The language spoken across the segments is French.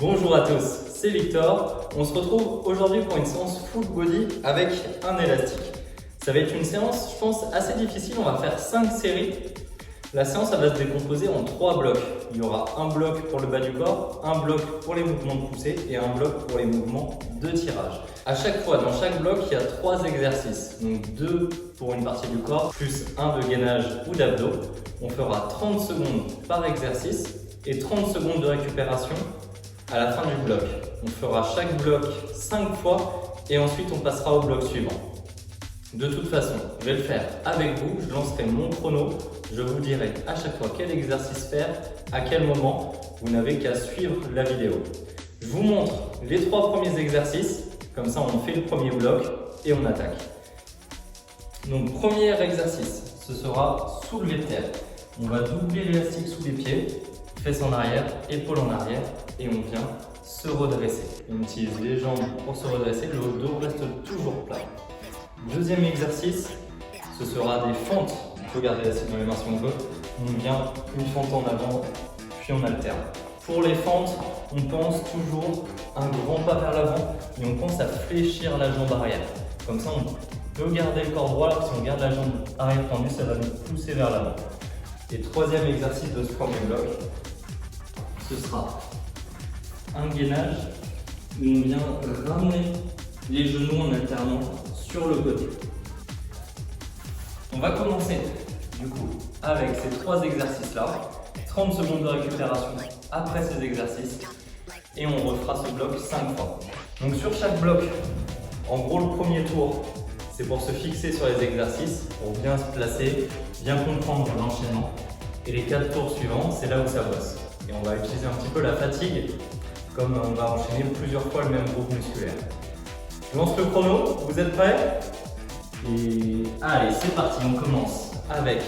Bonjour à tous, c'est Victor. On se retrouve aujourd'hui pour une séance full body avec un élastique. Ça va être une séance, je pense, assez difficile. On va faire 5 séries. La séance, elle va se décomposer en 3 blocs. Il y aura un bloc pour le bas du corps, un bloc pour les mouvements de poussée et un bloc pour les mouvements de tirage. À chaque fois, dans chaque bloc, il y a 3 exercices. Donc 2 pour une partie du corps, plus un de gainage ou d'abdos. On fera 30 secondes par exercice et 30 secondes de récupération à la fin du bloc. On fera chaque bloc 5 fois et ensuite on passera au bloc suivant. De toute façon, je vais le faire avec vous, je lancerai mon chrono, je vous dirai à chaque fois quel exercice faire, à quel moment, vous n'avez qu'à suivre la vidéo. Je vous montre les 3 premiers exercices, comme ça on fait le premier bloc et on attaque. Donc premier exercice, ce sera soulevé de terre. On va doubler l'élastique sous les pieds, fesses en arrière, épaules en arrière et on vient se redresser. On utilise les jambes pour se redresser, le dos reste toujours plat. Deuxième exercice, ce sera des fentes. On peut garder l'assiette dans les mains si on veut. On vient une fente en avant, puis on alterne. Pour les fentes, on pense toujours un grand pas vers l'avant et on pense à fléchir la jambe arrière. Comme ça, on peut garder le corps droit, alors si on garde la jambe arrière tendue, ça va nous pousser vers l'avant. Et troisième exercice de ce premier bloc, ce sera un gainage où on vient ramener les genoux en alternant sur le côté. On va commencer du coup avec ces 3 exercices là, 30 secondes de récupération après ces exercices et on refera ce bloc 5 fois. Donc sur chaque bloc, en gros le premier tour, c'est pour se fixer sur les exercices, pour bien se placer, bien comprendre l'enchaînement. Et les 4 tours suivants, c'est là où ça bosse. Et on va utiliser un petit peu la fatigue, comme on va enchaîner plusieurs fois le même groupe musculaire. Je lance le chrono, vous êtes prêts? Et allez, c'est parti, on commence avec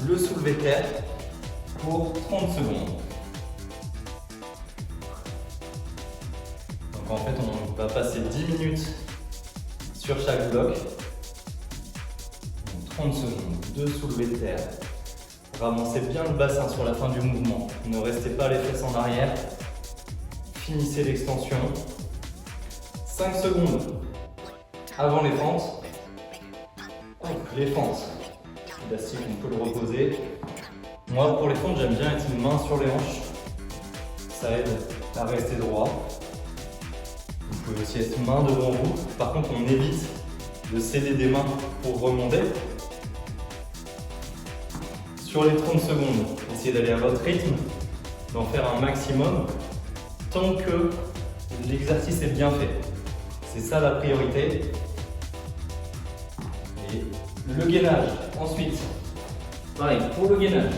le soulevé de terre pour 30 secondes. Donc en fait, on va passer 10 minutes sur chaque bloc. Donc 30 secondes de soulevé de terre. Ramassez bien le bassin sur la fin du mouvement. Ne restez pas les fesses en arrière. Finissez l'extension. 5 secondes avant les fentes. Les fentes. L'élastique, on peut le reposer. Moi, pour les fentes, j'aime bien être une main sur les hanches. Ça aide à rester droit. Vous pouvez aussi être main devant vous. Par contre, on évite de céder des mains pour remonter. Sur les 30 secondes, essayez d'aller à votre rythme, d'en faire un maximum tant que l'exercice est bien fait. C'est ça la priorité. Et le gainage, ensuite, pareil, pour le gainage,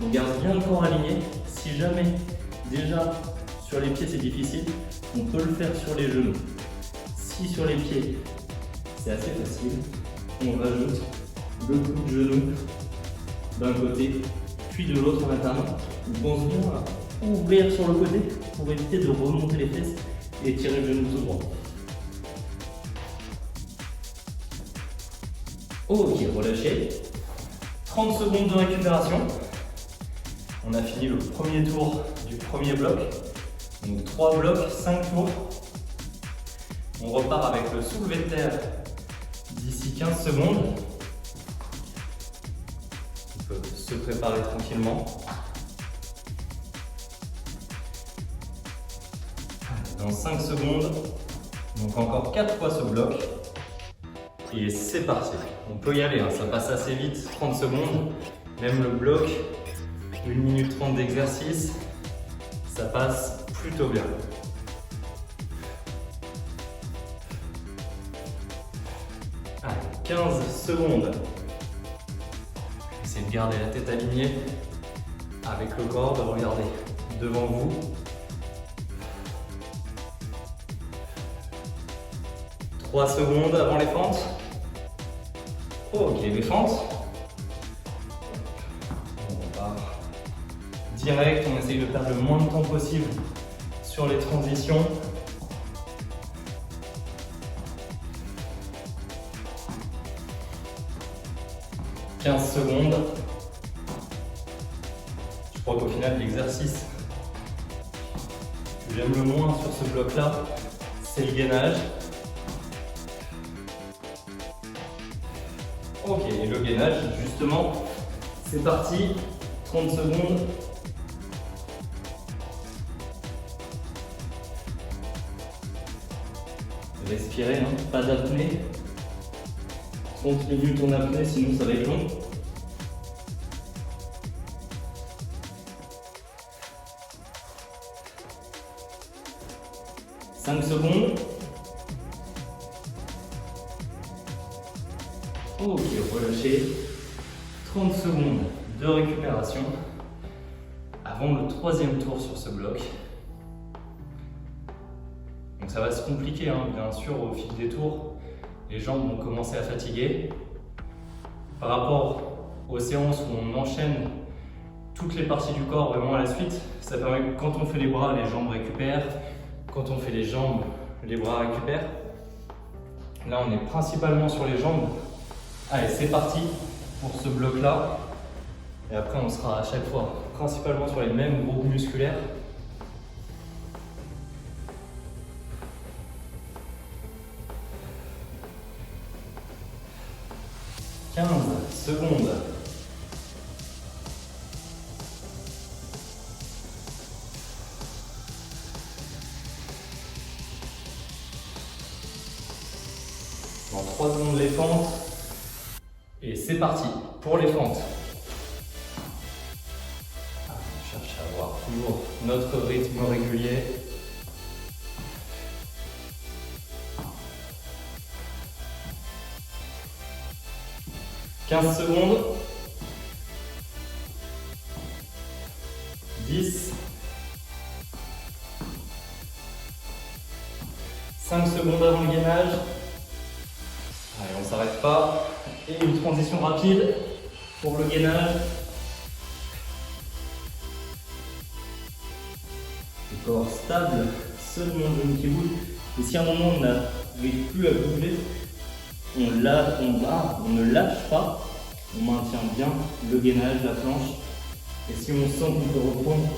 on garde bien le corps aligné. Si jamais, déjà, sur les pieds c'est difficile, on peut le faire sur les genoux. Si sur les pieds, c'est assez facile, on rajoute le coup de genou d'un côté, puis de l'autre en alternant. On pense bien à ouvrir sur le côté pour éviter de remonter les fesses et tirer le genou tout droit. Ok, relâchez. 30 secondes de récupération. On a fini le premier tour du premier bloc. Donc 3 blocs, 5 tours. On repart avec le soulevé de terre d'ici 15 secondes. On peut se préparer tranquillement. Dans 5 secondes, donc encore 4 fois ce bloc. Et c'est parti. On peut y aller, hein. Ça passe assez vite, 30 secondes. Même le bloc, 1 minute 30 d'exercice, ça passe plutôt bien. Allez, 15 secondes. Essayez de garder la tête alignée avec le corps, de regarder devant vous. « 3 secondes avant les fentes. Ok, les fentes. On part direct, on essaye de perdre le moins de temps possible sur les transitions. « 15 secondes. Je crois qu'au final, l'exercice que que j'aime le moins sur ce bloc-là, c'est le gainage. Ok, et le gainage, justement, c'est parti, 30 secondes. Respirez, hein, pas d'apnée. 30 minutes en apnée, sinon ça va être long. « 5 secondes. Ok, relâchez. 30 secondes de récupération avant le troisième tour sur ce bloc. Donc ça va se compliquer, hein, bien sûr, au fil des tours. Les jambes vont commencer à fatiguer. Par rapport aux séances où on enchaîne toutes les parties du corps vraiment à la suite, ça permet que quand on fait les bras, les jambes récupèrent. Quand on fait les jambes, les bras récupèrent. Là, on est principalement sur les jambes. Allez, c'est parti pour ce bloc-là. Et après, on sera à chaque fois principalement sur les mêmes groupes musculaires. 15 secondes. Dans 3 secondes les fentes. Et c'est parti pour les fentes. On cherche à avoir toujours notre rythme régulier. « 15 secondes. 10. 5 secondes avant le gainage. Allez, on ne s'arrête pas. Et une transition rapide pour le gainage. Le corps stable, seulement le genou qui bouge. Et si à un moment on n'arrive plus à bouger, on ne lâche pas, on maintient bien le gainage, la planche. Et si on sent qu'on peut reprendre,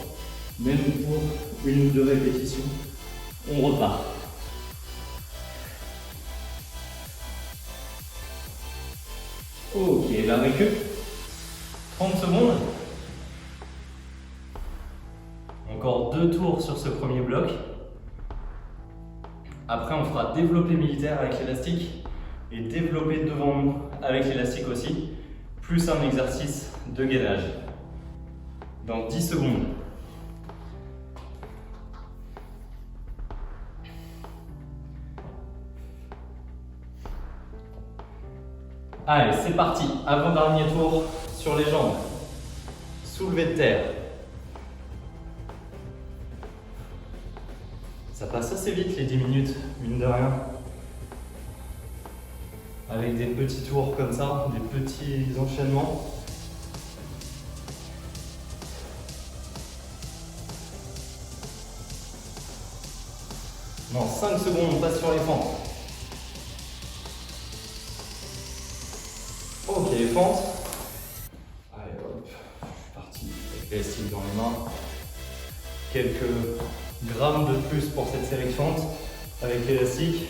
même pour 1 ou 2 répétitions, on repart. Ok, la récup, 30 secondes. Encore 2 tours sur ce premier bloc. Après, on fera développé militaire avec l'élastique et développé devant nous avec l'élastique aussi, plus un exercice de gainage. Dans 10 secondes. Allez, c'est parti. Avant-dernier tour sur les jambes. Soulevé de terre. Ça passe assez vite les 10 minutes, mine de rien. Avec des petits tours comme ça, des petits enchaînements. Dans 5 secondes, on passe sur les fentes. Ok, les fentes. Allez, hop, je suis parti avec l'élastique dans les mains. Quelques grammes de plus pour cette série de fentes avec l'élastique.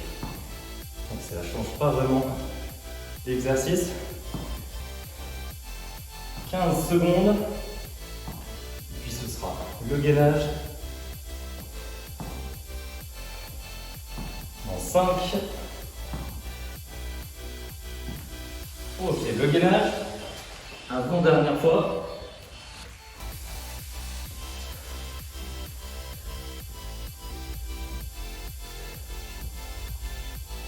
Donc ça ne change pas vraiment l'exercice. 15 secondes. Et puis ce sera le gainage. Dans 5. Ok, le gainage. Avant-dernière fois.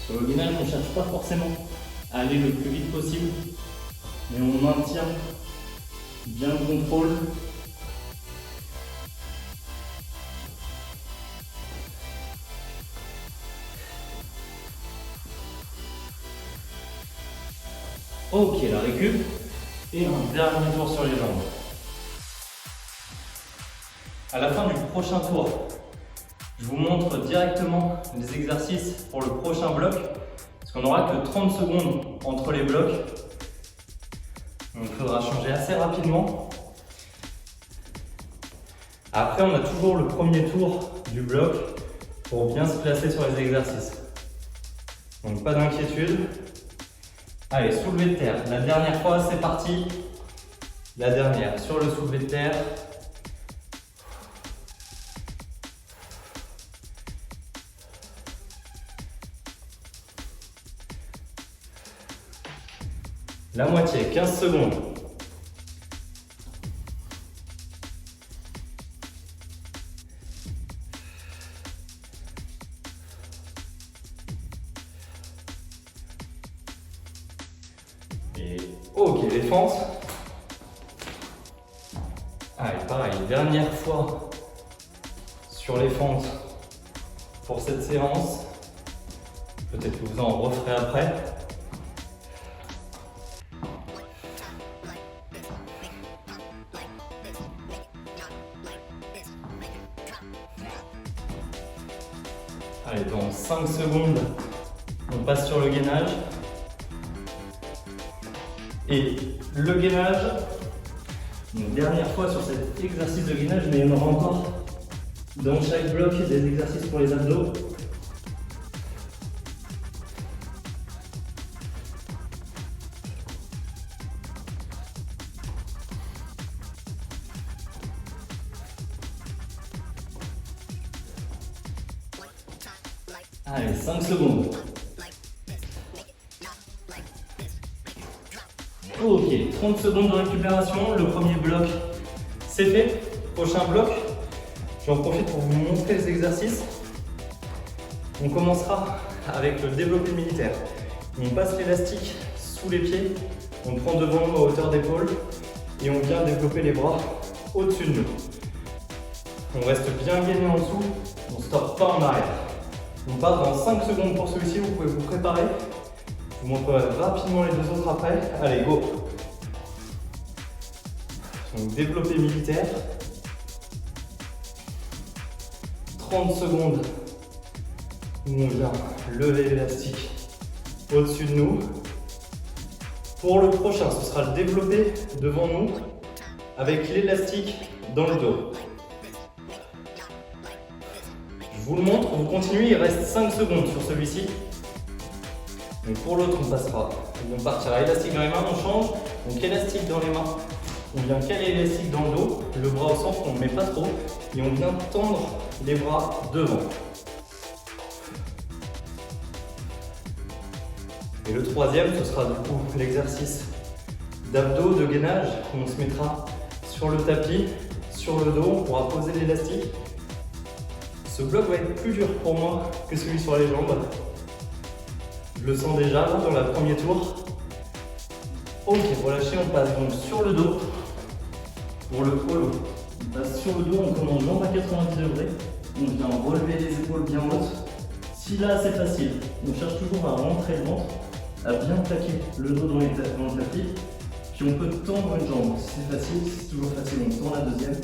Sur le gainage, on ne cherche pas forcément à aller le plus vite possible, mais on maintient bien le contrôle. Ok, la récup. Et un dernier tour sur les jambes. À la fin du prochain tour, je vous montre directement les exercices pour le prochain bloc, parce qu'on n'aura que 30 secondes entre les blocs. Donc il faudra changer assez rapidement. Après, on a toujours le premier tour du bloc pour bien se placer sur les exercices. Donc pas d'inquiétude. Allez, soulevé de terre. La dernière fois, c'est parti. La dernière sur le soulevé de terre. La moitié, 15 secondes. Et ok, les fentes. Allez, pareil, dernière fois sur les fentes pour cette séance. Peut-être que vous en referez après. Allez, dans 5 secondes, on passe sur le gainage. Et le gainage, une dernière fois sur cet exercice de gainage, mais il y en aura encore dans chaque bloc des exercices pour les abdos. Allez, 5 secondes. Ok, 30 secondes de récupération. Le premier bloc, c'est fait. Prochain bloc, j'en profite pour vous montrer les exercices. On commencera avec le développé militaire. On passe l'élastique sous les pieds, on prend devant nous à hauteur d'épaule et on vient développer les bras au-dessus de nous. On reste bien gainé en dessous, on ne stoppe pas en arrière. On part dans 5 secondes pour celui-ci, vous pouvez vous préparer. Je vous montrerai rapidement les deux autres après. Allez, go! Donc développé militaire. 30 secondes où on vient lever l'élastique au-dessus de nous. Pour le prochain, ce sera le développé devant nous avec l'élastique dans le dos. Je vous le montre, vous continuez, il reste 5 secondes sur celui-ci. Donc pour l'autre, on passera. On partira élastique dans les mains, on change. Donc élastique dans les mains, on vient caler l'élastique dans le dos, le bras au centre, on ne met pas trop. Et on vient tendre les bras devant. Et le troisième, ce sera du coup l'exercice d'abdos, de gainage. On se mettra sur le tapis, sur le dos, on pourra poser l'élastique. Ce bloc va être plus dur pour moi que celui sur les jambes. Je le sens déjà là, dans le premier tour. Ok, relâchez, on passe donc sur le dos pour le hollow. On passe sur le dos, on commence jambes à 90 degrés. On vient relever les épaules bien hautes. Si là c'est facile, on cherche toujours à rentrer le ventre, à bien plaquer le dos dans le tapis. Puis on peut tendre une jambe. Si c'est facile, si c'est toujours facile, on tend la deuxième.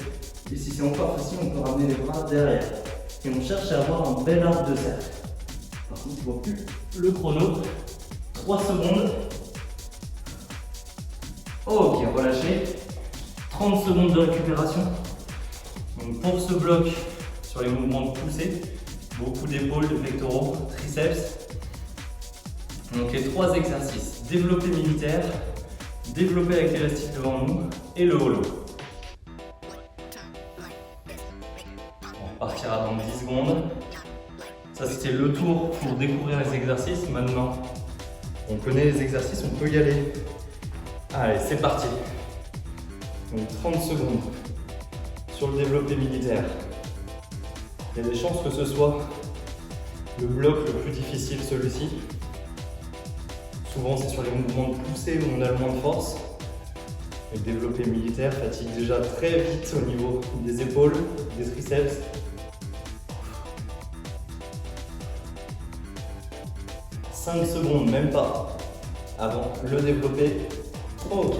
Et si c'est encore facile, on peut ramener les bras derrière. Et on cherche à avoir un bel arc de cercle. Par contre, je ne vois plus le chrono. 3 secondes. Ok, relâchez. 30 secondes de récupération. Donc pour ce bloc, sur les mouvements de poussée, beaucoup d'épaules, de pectoraux, triceps. Donc les 3 exercices. Développé militaire, développé avec l'élastique devant nous et le hollow. On repartira dans 10 secondes. Ça c'était le tour pour découvrir les exercices. Maintenant, on connaît les exercices, on peut y aller. Allez, c'est parti. Donc 30 secondes sur le développé militaire. Il y a des chances que ce soit le bloc le plus difficile, celui-ci. Souvent c'est sur les mouvements de poussée où on a le moins de force. Le développé militaire fatigue déjà très vite au niveau des épaules, des triceps. « 5 secondes, même pas, avant le développé. Ok.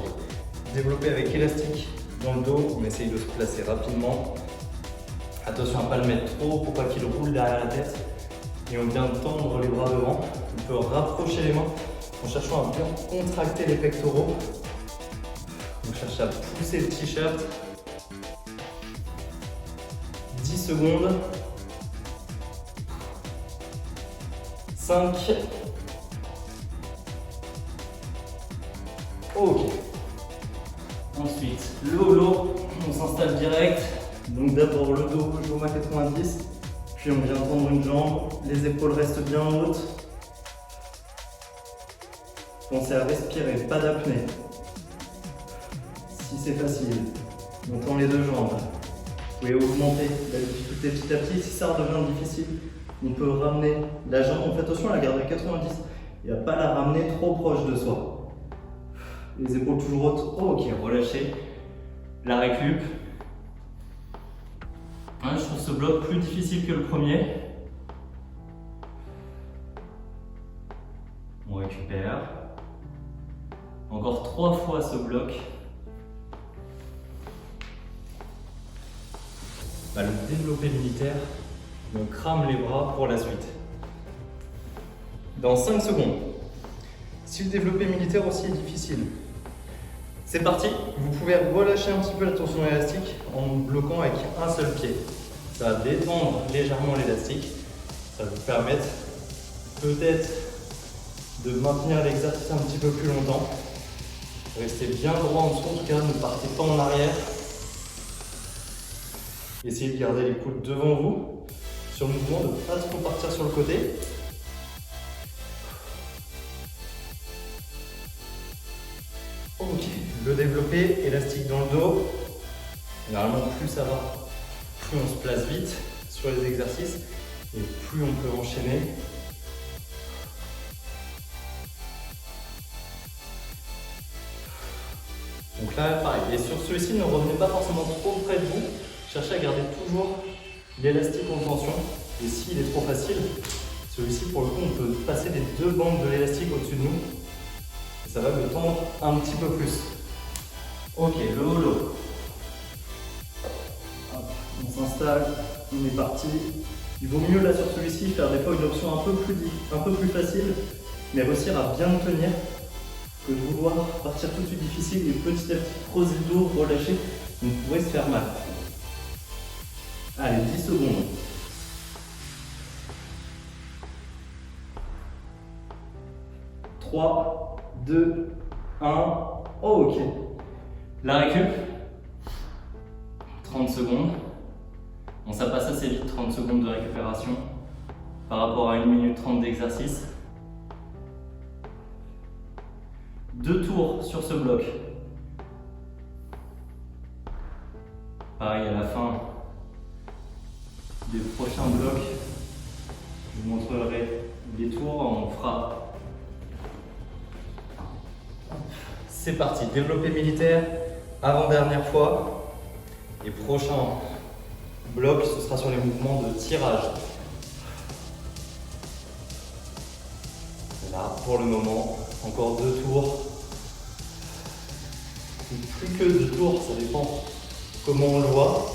Développé avec élastique dans le dos, on essaye de se placer rapidement. Attention à ne pas le mettre trop pour pas qu'il roule derrière la tête. Et on vient tendre les bras devant. On peut rapprocher les mains en cherchant à bien contracter les pectoraux. On cherche à pousser le t-shirt. 10 secondes. 5. Ok. Ensuite, le holo, on s'installe direct. Donc d'abord le dos, je vous mets à 90. Puis on vient tendre une jambe, les épaules restent bien hautes. Pensez à respirer, pas d'apnée. Si c'est facile, on tend les deux jambes. Vous pouvez augmenter la difficulté petit à petit. Si ça redevient difficile, on peut ramener la jambe. On fait attention à la garder à 90 et à ne pas la ramener trop proche de soi. Les épaules toujours hautes. Ok, relâchez. La récup. Je trouve ce bloc plus difficile que le premier. On récupère. Encore 3 fois ce bloc. Le développé militaire, on crame les bras pour la suite. Dans 5 secondes. Si le développé militaire aussi est difficile, c'est parti. Vous pouvez relâcher un petit peu la tension élastique en bloquant avec un seul pied. Ça va détendre légèrement l'élastique. Ça va vous permettre peut-être de maintenir l'exercice un petit peu plus longtemps. Restez bien droit en dessous, en tout cas, ne partez pas en arrière. Essayez de garder les coudes devant vous. Sur le mouvement, de ne pas trop partir sur le côté. Ok, le développé, élastique dans le dos. Généralement, plus ça va, plus on se place vite sur les exercices et plus on peut enchaîner. Donc là, pareil. Et sur celui-ci, ne revenez pas forcément trop près de vous. Cherchez à garder toujours l'élastique en tension. Et s'il est trop facile, celui-ci, pour le coup, on peut passer les deux bandes de l'élastique au-dessus de nous. Et ça va le tendre un petit peu plus. Ok, le holo. Hop, on s'installe, on est parti. Il vaut mieux là sur celui-ci faire des fois une option un peu plus facile, mais réussir à bien tenir, que de vouloir partir tout de suite difficile et petit à petit creuser le dos, relâcher, on pourrait se faire mal. Allez, 10 secondes. 3, 2, 1. Ok. La récup. 30 secondes. Bon, ça passe assez vite, 30 secondes de récupération par rapport à 1 minute 30 d'exercice. 2 tours sur ce bloc. Pareil à la fin des prochains blocs, je vous montrerai les tours, on fera. C'est parti, développé militaire, avant-dernière fois. Et prochain bloc, ce sera sur les mouvements de tirage. Là, pour le moment, encore 2 tours. Plus que 2 tours, ça dépend comment on le voit.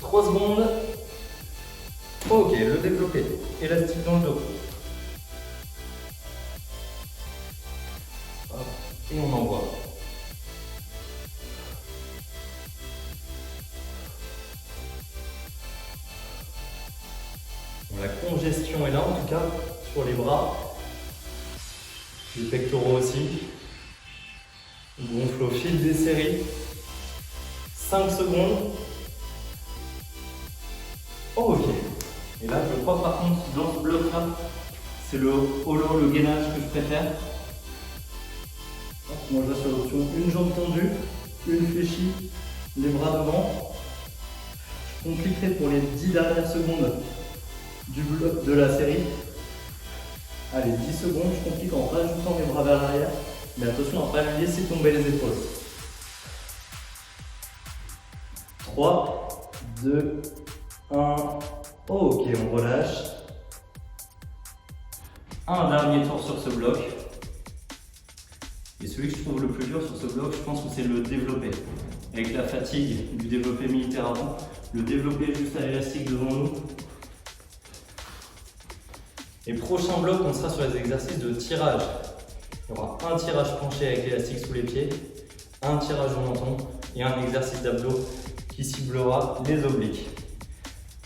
« 3 secondes. Ok, le développé. Élastique dans le dos. Hop, et on envoie. La congestion est là en tout cas sur les bras, les pectoraux aussi. Gonfle au fil des séries. 5 secondes. Oh, ok. Et là, je crois par contre dans ce bloc là, c'est le holo, le gainage que je préfère. Moi je vais sur l'option une jambe tendue, une fléchie, les bras devant. Je compliquerai pour les 10 dernières secondes du bloc de la série. Allez, 10 secondes, je complique en rajoutant mes bras vers l'arrière, mais attention à ne pas laisser tomber les épaules. 3, 2, 1, ok, on relâche. Un dernier tour sur ce bloc. Et celui que je trouve le plus dur sur ce bloc, je pense que c'est le développé. Avec la fatigue du développé militaire avant, le développé juste à l'élastique devant nous. Et prochain bloc, on sera sur les exercices de tirage. Il y aura un tirage penché avec l'élastique sous les pieds, un tirage au menton et un exercice d'abdos qui ciblera les obliques.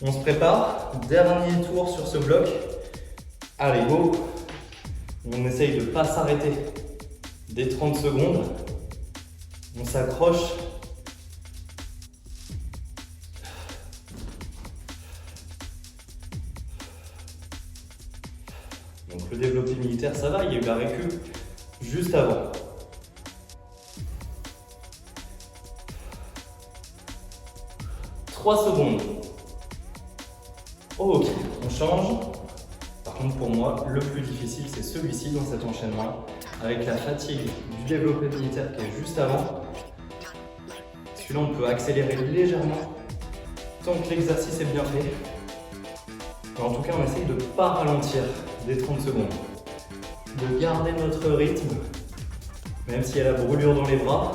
On se prépare, dernier tour sur ce bloc. Allez, go! On essaye de ne pas s'arrêter dès 30 secondes. On s'accroche. Donc le développé militaire, ça va, il y a eu la récup juste avant. « 3 secondes. Ok, on change. Par contre, pour moi, le plus difficile, c'est celui-ci dans cet enchaînement, avec la fatigue du développé militaire qui est juste avant. Celui-là, on peut accélérer légèrement tant que l'exercice est bien fait. Mais en tout cas, on essaye de ne pas ralentir des 30 secondes, de garder notre rythme, même s'il y a la brûlure dans les bras.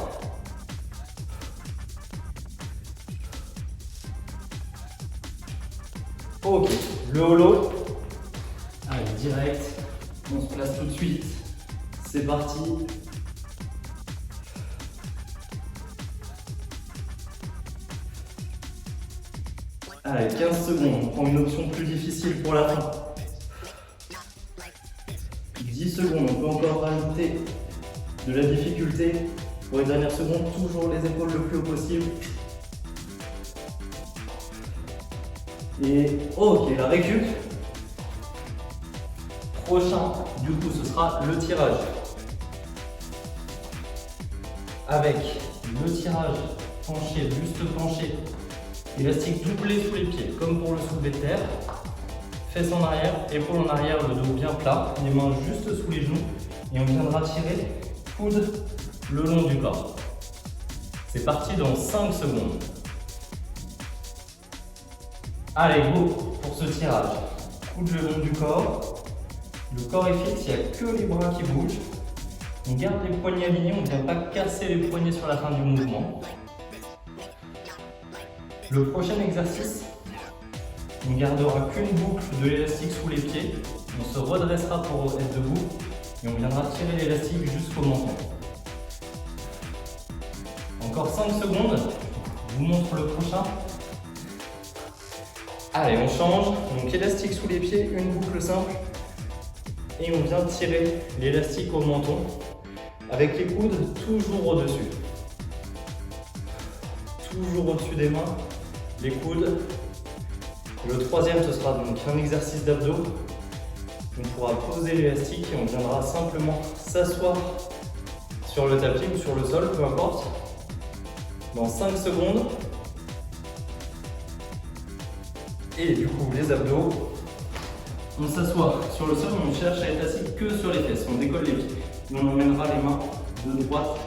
Ok, le holo. Allez, direct, on se place tout de suite. C'est parti. Allez, 15 secondes, on prend une option plus difficile pour la fin. 10 secondes, on peut encore rajouter de la difficulté. Pour les dernières secondes, toujours les épaules le plus haut possible. Et ok, la récup. Prochain, du coup, ce sera le tirage. Avec le tirage penché, buste penché, élastique doublé sous les pieds, comme pour le soulevé de terre. Fesses en arrière, épaules en arrière, le dos bien plat, les mains juste sous les genoux. Et on viendra tirer coude le long du corps. C'est parti dans 5 secondes. Allez, go pour ce tirage. Coude le long du corps. Le corps est fixe, il n'y a que les bras qui bougent. On garde les poignets alignés, on ne vient pas casser les poignets sur la fin du mouvement. Le prochain exercice, on ne gardera qu'une boucle de l'élastique sous les pieds. On se redressera pour être debout et on viendra tirer l'élastique jusqu'au menton. Encore 5 secondes, je vous montre le prochain. Allez, on change. Donc élastique sous les pieds, une boucle simple. Et on vient tirer l'élastique au menton avec les coudes toujours au-dessus. Toujours au-dessus des mains, les coudes. Le troisième, ce sera donc un exercice d'abdos. On pourra poser l'élastique et on viendra simplement s'asseoir sur le tapis ou sur le sol, peu importe. Dans 5 secondes. Et du coup, les abdos. On s'assoit sur le sol, on cherche à être assis que sur les fesses. On décolle les pieds et on emmènera les mains de droite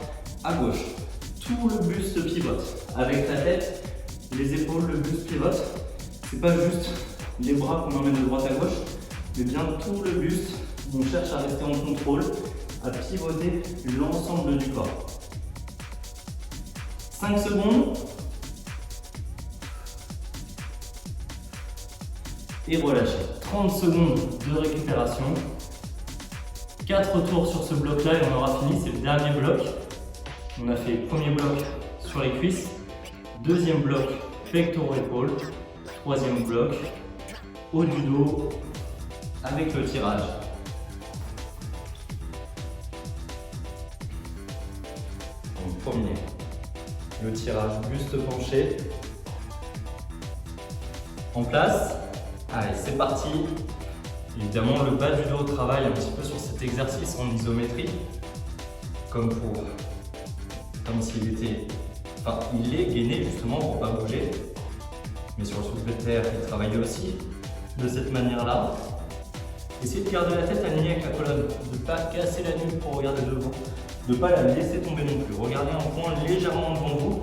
à gauche. Tout le buste pivote. Avec la tête, les épaules, le buste pivote. C'est pas juste les bras qu'on emmène de droite à gauche, mais bien tout le buste. On cherche à rester en contrôle, à pivoter l'ensemble du corps. 5 secondes. Et relâchez. 30 secondes de récupération. 4 tours sur ce bloc-là et on aura fini. C'est le dernier bloc. On a fait le premier bloc sur les cuisses. Deuxième bloc, pectoraux épaules. Troisième bloc, haut du dos avec le tirage. Donc, premier, le tirage buste penché. En place. Allez, c'est parti. Évidemment, le bas du dos travaille un petit peu sur cet exercice en isométrie, comme s'il était, enfin, il est gainé justement pour ne pas bouger. Mais sur le soulevé de terre, il travaille aussi de cette manière-là. Essayez de garder la tête alignée avec la colonne, de ne pas casser la nuque pour regarder devant, de ne pas la laisser tomber non plus. Regardez un point légèrement devant vous.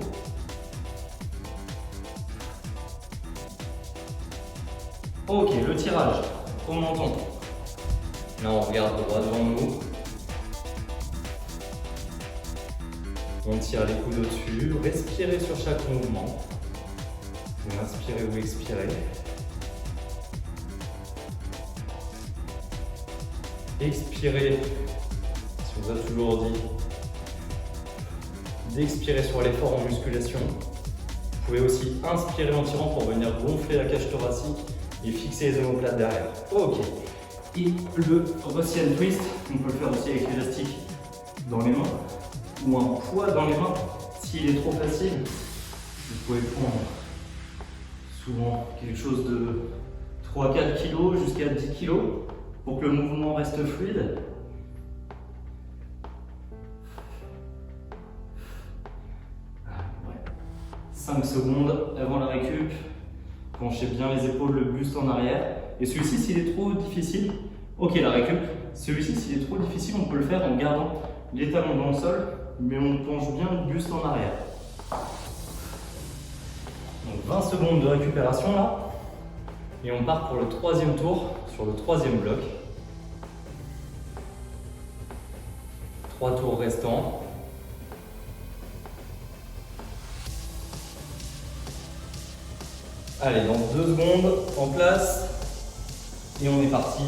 Ok, le tirage au menton. Là, on regarde droit devant nous. On tire les coudes au-dessus. Respirez sur chaque mouvement. Vous inspirez ou expirez. Expirez si On vous a toujours dit d'expirer sur l'effort en musculation. Vous pouvez aussi inspirer en tirant pour venir gonfler la cage thoracique et fixer les omoplates derrière. Ok. Et le Russian twist, on peut le faire aussi avec l'élastique dans les mains ou un poids dans les mains. S'il est trop facile, vous pouvez prendre souvent quelque chose de 3-4 kg jusqu'à 10 kg pour que le mouvement reste fluide. Ouais. 5 secondes avant la récup, penchez bien les épaules, le buste en arrière. Et celui-ci, s'il est trop difficile, ok la récup, celui-ci, s'il est trop difficile, on peut le faire en gardant les talons dans le sol, mais on penche bien le buste en arrière. Donc 20 secondes de récupération là, et on part pour le troisième tour sur le troisième bloc. 3 tours restants. Allez, dans 2 secondes, en place, et on est parti.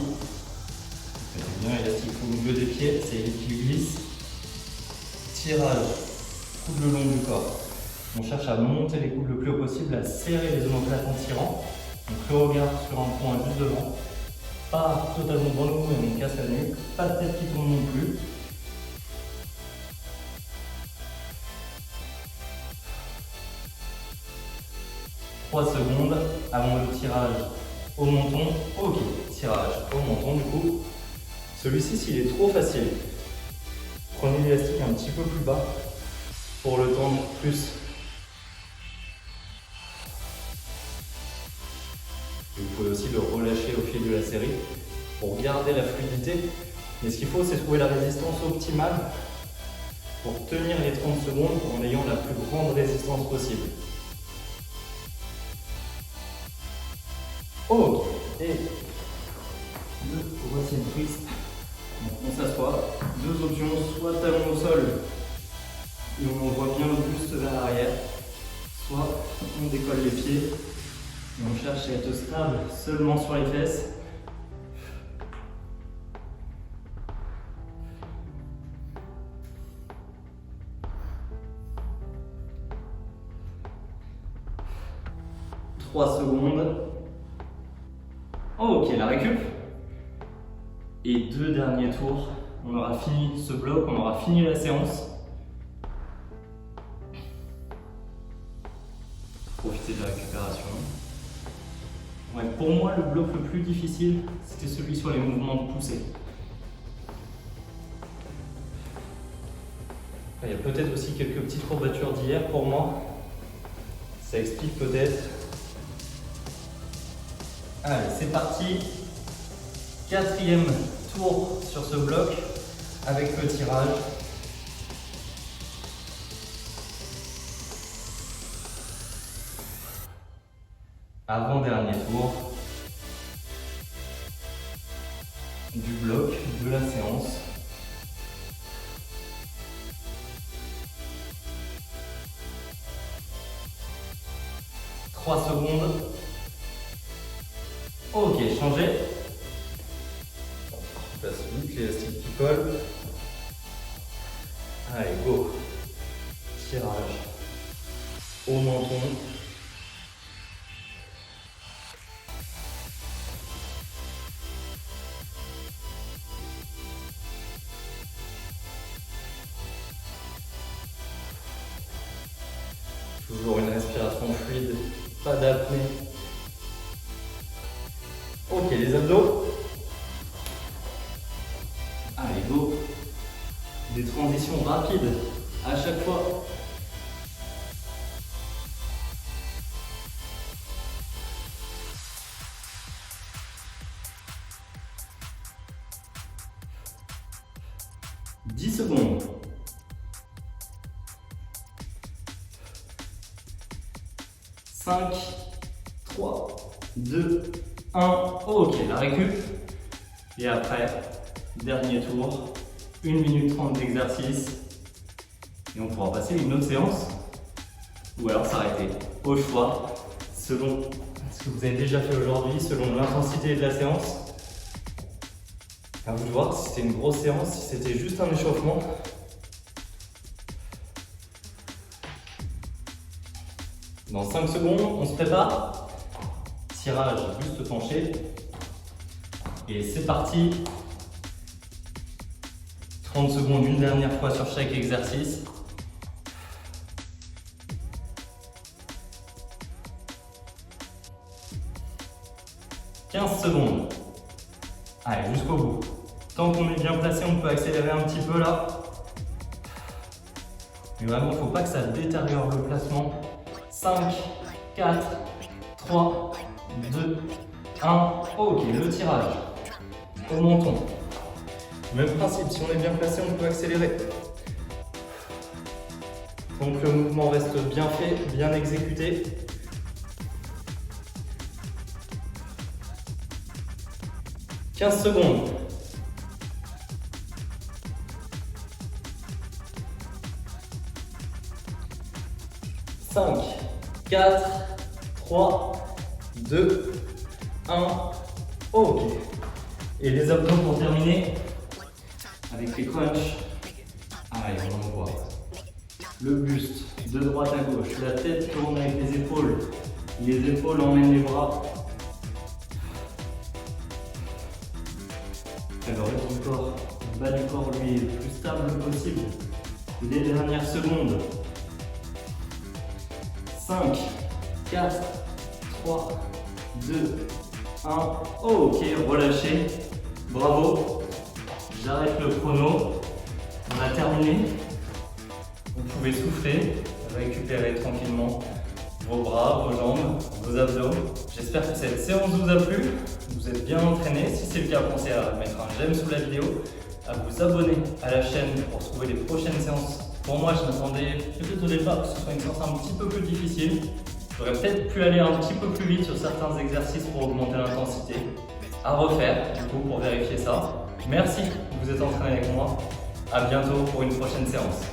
Faites bien élastique au milieu des pieds, c'est lui qui glisse. Tirage, coude le long du corps. On cherche à monter les coudes le plus haut possible, à serrer les omoplates en tirant. Donc le regard sur un point juste devant. Pas totalement devant nous, mais on casse la nuque. Pas de tête qui tombe non plus. Trois secondes avant le tirage au menton. Ok, tirage au menton du coup. Celui-ci, s'il est trop facile, prenez l'élastique un petit peu plus bas pour le tendre plus. Et vous pouvez aussi le relâcher au fil de la série pour garder la fluidité. Mais ce qu'il faut, c'est trouver la résistance optimale pour tenir les 30 secondes en ayant la plus grande résistance possible. Ok, et le Russian twist. Donc on s'assoit, 2 options, soit talon au sol et on envoie bien le buste vers l'arrière, soit on décolle les pieds et on cherche à être stable seulement sur les fesses. Trois secondes. Ok, la récup. Et 2 derniers tours. On aura fini ce bloc, on aura fini la séance. Profitez de la récupération. Ouais, pour moi, le bloc le plus difficile, c'était celui sur les mouvements de poussée. Il y a peut-être aussi quelques petites courbatures d'hier pour moi. Ça explique peut-être. Allez, c'est parti. 4e tour sur ce bloc avec le tirage. Avant-dernier tour du bloc de la séance. Trois secondes. Ok, changez. On place vite l'élastique qui colle. Allez, go. Tirage au menton. Toujours une respiration fluide, pas d'apnée. Ok, les abdos. Allez, go. Des transitions rapides à chaque fois. « 10 secondes. 5, 3, 2, 1. Ok, la récup. Et après, dernier tour, 1 minute 30 d'exercice. Et on pourra passer une autre séance. Ou alors s'arrêter. Au choix, selon ce que vous avez déjà fait aujourd'hui, selon l'intensité de la séance. À vous de voir si c'était une grosse séance, si c'était juste un échauffement. Dans 5 secondes, on se prépare. Tirage buste penché. Et c'est parti. 30 secondes, une dernière fois sur chaque exercice. « 15 secondes. Allez, jusqu'au bout. Tant qu'on est bien placé, on peut accélérer un petit peu là. Mais vraiment, il ne faut pas que ça détériore le placement. 5, 4, 3, 2, 1. Ok, le tirage. Au menton. Même principe, si on est bien placé, on peut accélérer. Donc le mouvement reste bien fait, bien exécuté. 15 secondes. 5, 4, 3, 2, 1. Ok. Et les abdos pour terminer avec les crunchs. Allez, on envoie. Le buste de droite à gauche, la tête tourne avec les épaules emmènent les bras. Le reste du corps, le bas du corps lui est le plus stable possible. Les dernières secondes. 5, 4, 3, 2, 1. Ok, relâchez. Bravo. J'arrête le chrono. On a terminé. Vous pouvez souffler, récupérer tranquillement vos bras, vos jambes, vos abdos. J'espère que cette séance vous a plu. Vous êtes bien entraîné. Si c'est le cas, pensez à mettre un j'aime sous la vidéo, à vous abonner à la chaîne pour trouver les prochaines séances. Pour moi, je m'attendais peut-être au départ que ce soit une séance un petit peu plus difficile. J'aurais peut-être pu aller un petit peu plus vite sur certains exercices pour augmenter l'intensité. À refaire, du coup, pour vérifier ça. Merci, vous êtes entraîné avec moi. À bientôt pour une prochaine séance.